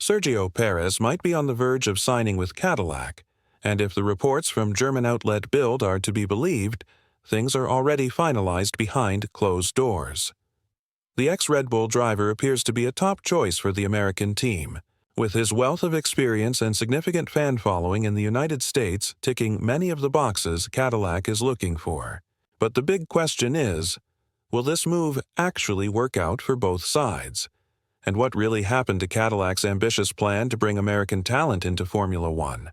Sergio Perez might be on the verge of signing with Cadillac, and if the reports from German outlet Bild are to be believed, things are already finalized behind closed doors. The ex-Red Bull driver appears to be a top choice for the American team, with his wealth of experience and significant fan following in the United States ticking many of the boxes Cadillac is looking for. But the big question is, will this move actually work out for both sides? And what really happened to Cadillac's ambitious plan to bring American talent into Formula One?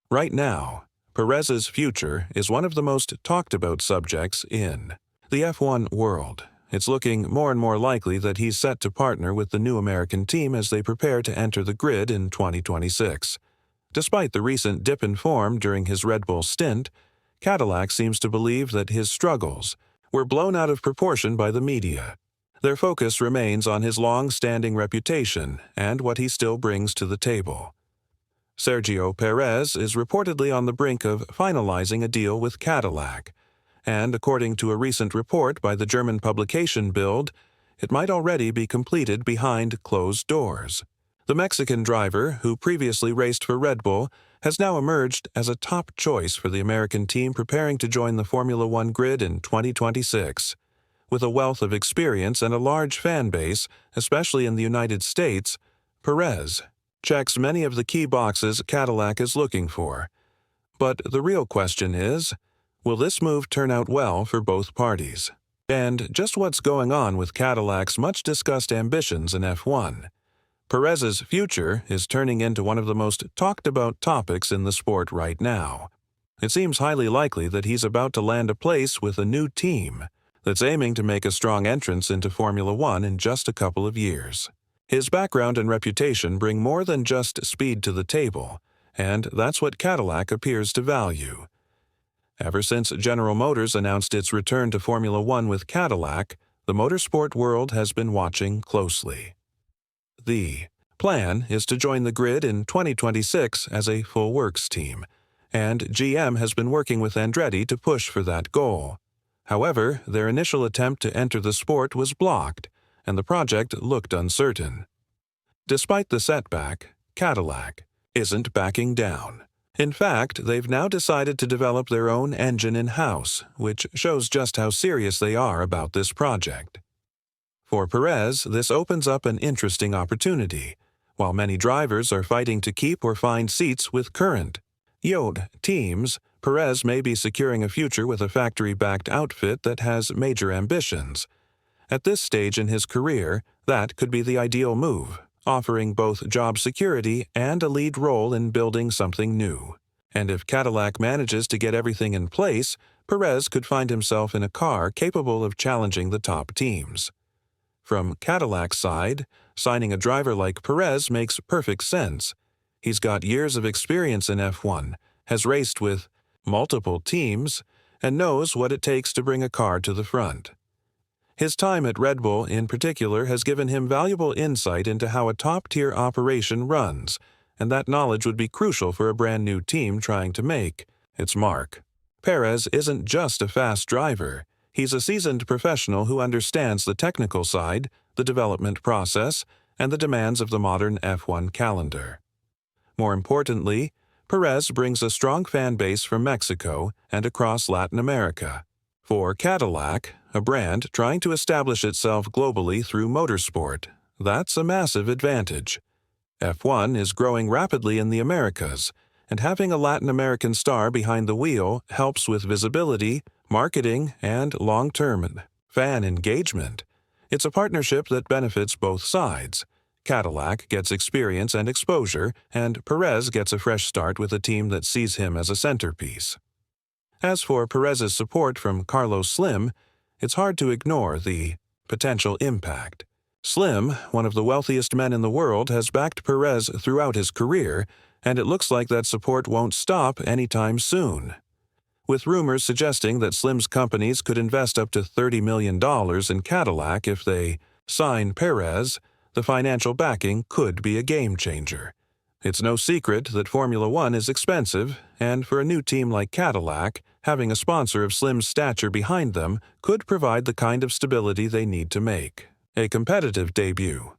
Right now, Perez's future is one of the most talked about subjects in the F1 world. It's looking more and more likely that he's set to partner with the new American team as they prepare to enter the grid in 2026. Despite the recent dip in form during his Red Bull stint, Cadillac seems to believe that his struggles were blown out of proportion by the media. Their focus remains on his long-standing reputation and what he still brings to the table. Sergio Perez is reportedly on the brink of finalizing a deal with Cadillac, and according to a recent report by the German publication Bild, it might already be completed behind closed doors. The Mexican driver, who previously raced for Red Bull, has now emerged as a top choice for the American team preparing to join the Formula One grid in 2026. With a wealth of experience and a large fan base, especially in the United States, Perez checks many of the key boxes Cadillac is looking for. But the real question is, will this move turn out well for both parties? And just what's going on with Cadillac's much-discussed ambitions in F1? Perez's future is turning into one of the most talked-about topics in the sport right now. It seems highly likely that he's about to land a place with a new team that's aiming to make a strong entrance into Formula One in just a couple of years. His background and reputation bring more than just speed to the table, and that's what Cadillac appears to value. Ever since General Motors announced its return to Formula One with Cadillac, the motorsport world has been watching closely. The plan is to join the grid in 2026 as a full works team, and GM has been working with Andretti to push for that goal. However, their initial attempt to enter the sport was blocked, and the project looked uncertain. Despite the setback, Cadillac isn't backing down. In fact, they've now decided to develop their own engine in-house, which shows just how serious they are about this project. For Perez, this opens up an interesting opportunity. While many drivers are fighting to keep or find seats with current yacht teams, Perez may be securing a future with a factory-backed outfit that has major ambitions. At this stage in his career, that could be the ideal move, offering both job security and a lead role in building something new. And if Cadillac manages to get everything in place, Perez could find himself in a car capable of challenging the top teams. From Cadillac's side, signing a driver like Perez makes perfect sense. He's got years of experience in F1, has raced with multiple teams, and knows what it takes to bring a car to the front. His time at Red Bull in particular has given him valuable insight into how a top-tier operation runs, and that knowledge would be crucial for a brand new team trying to make its mark. Perez isn't just a fast driver. He's a seasoned professional who understands the technical side, the development process, and the demands of the modern F1 calendar. More importantly, Perez brings a strong fan base from Mexico and across Latin America. For Cadillac, a brand trying to establish itself globally through motorsport, that's a massive advantage. F1 is growing rapidly in the Americas, and having a Latin American star behind the wheel helps with visibility, marketing, and long-term fan engagement. It's a partnership that benefits both sides. Cadillac gets experience and exposure, and Perez gets a fresh start with a team that sees him as a centerpiece. As for Perez's support from Carlos Slim, it's hard to ignore the potential impact. Slim, one of the wealthiest men in the world, has backed Perez throughout his career, and it looks like that support won't stop anytime soon. With rumors suggesting that Slim's companies could invest up to $30 million in Cadillac if they sign Perez, the financial backing could be a game-changer. It's no secret that Formula One is expensive, and for a new team like Cadillac, having a sponsor of Slim's stature behind them could provide the kind of stability they need to make a competitive debut.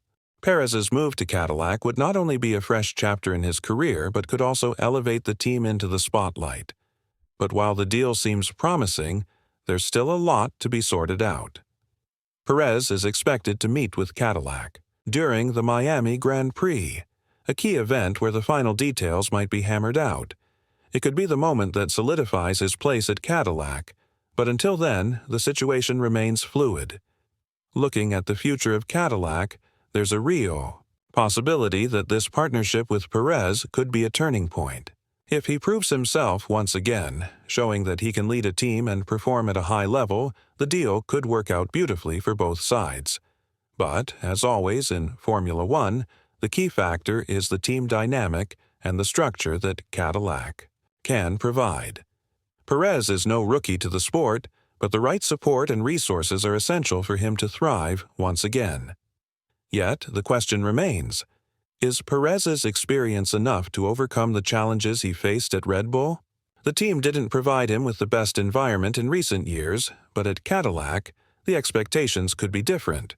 Perez's move to Cadillac would not only be a fresh chapter in his career but could also elevate the team into the spotlight. But while the deal seems promising, there's still a lot to be sorted out. Perez is expected to meet with Cadillac during the Miami Grand Prix, a key event where the final details might be hammered out. It could be the moment that solidifies his place at Cadillac, but until then, the situation remains fluid. Looking at the future of Cadillac, there's a real possibility that this partnership with Perez could be a turning point. If he proves himself once again, showing that he can lead a team and perform at a high level, the deal could work out beautifully for both sides. But, as always in Formula One, the key factor is the team dynamic and the structure that Cadillac can provide. Perez is no rookie to the sport, but the right support and resources are essential for him to thrive once again. Yet, the question remains, is Perez's experience enough to overcome the challenges he faced at Red Bull? The team didn't provide him with the best environment in recent years, but at Cadillac, the expectations could be different.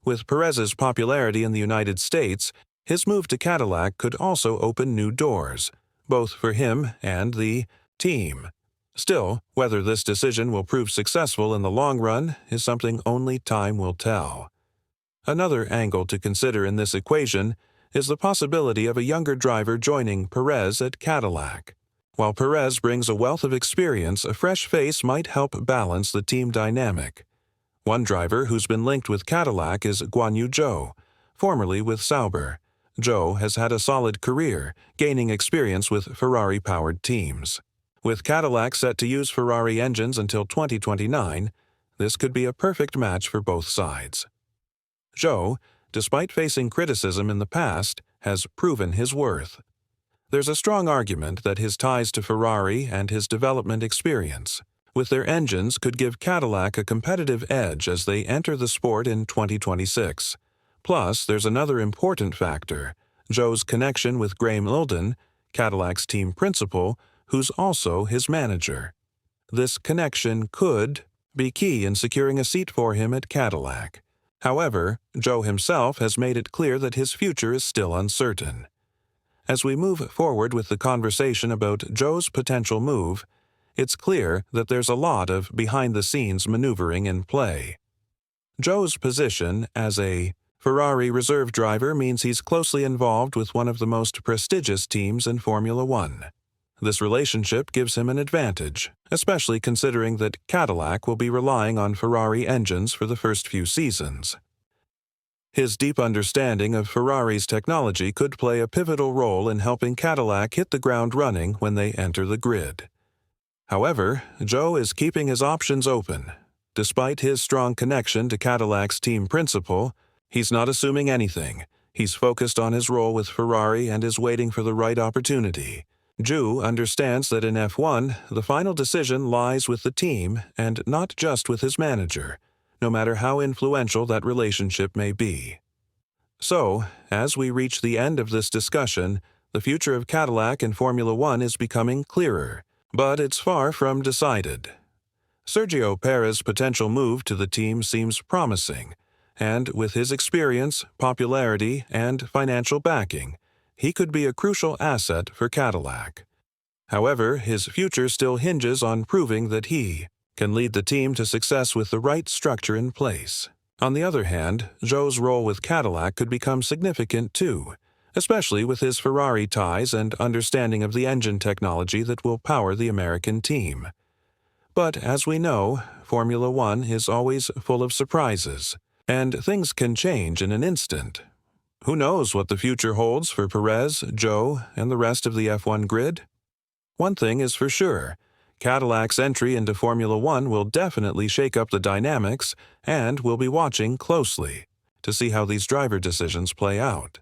With Perez's popularity in the United States, his move to Cadillac could also open new doors, both for him and the team. Still, whether this decision will prove successful in the long run is something only time will tell. Another angle to consider in this equation is the possibility of a younger driver joining Perez at Cadillac. While Perez brings a wealth of experience, a fresh face might help balance the team dynamic. One driver who's been linked with Cadillac is Guan Yu Zhou, formerly with Sauber. Zhou has had a solid career, gaining experience with Ferrari-powered teams. With Cadillac set to use Ferrari engines until 2029, this could be a perfect match for both sides. Zhou, despite facing criticism in the past, has proven his worth. There's a strong argument that his ties to Ferrari and his development experience with their engines could give Cadillac a competitive edge as they enter the sport in 2026. Plus, there's another important factor, Zhou's connection with Graham Ilden, Cadillac's team principal, who's also his manager. This connection could be key in securing a seat for him at Cadillac. However, Zhou himself has made it clear that his future is still uncertain. As we move forward with the conversation about Zhou's potential move, it's clear that there's a lot of behind-the-scenes maneuvering in play. Zhou's position as a Ferrari reserve driver means he's closely involved with one of the most prestigious teams in Formula One. This relationship gives him an advantage, especially considering that Cadillac will be relying on Ferrari engines for the first few seasons. His deep understanding of Ferrari's technology could play a pivotal role in helping Cadillac hit the ground running when they enter the grid. However, Zhou is keeping his options open. Despite his strong connection to Cadillac's team principal, he's not assuming anything. He's focused on his role with Ferrari and is waiting for the right opportunity. Zhou understands that in F1, the final decision lies with the team and not just with his manager, no matter how influential that relationship may be. So, as we reach the end of this discussion, the future of Cadillac in Formula One is becoming clearer, but it's far from decided. Sergio Perez's potential move to the team seems promising, and with his experience, popularity, and financial backing, he could be a crucial asset for Cadillac. However, his future still hinges on proving that he can lead the team to success with the right structure in place. On the other hand, Zhou's role with Cadillac could become significant too, especially with his Ferrari ties and understanding of the engine technology that will power the American team. But as we know, Formula One is always full of surprises, and things can change in an instant. Who knows what the future holds for Perez, Zhou, and the rest of the F1 grid? One thing is for sure, Cadillac's entry into Formula One will definitely shake up the dynamics, and we'll be watching closely to see how these driver decisions play out.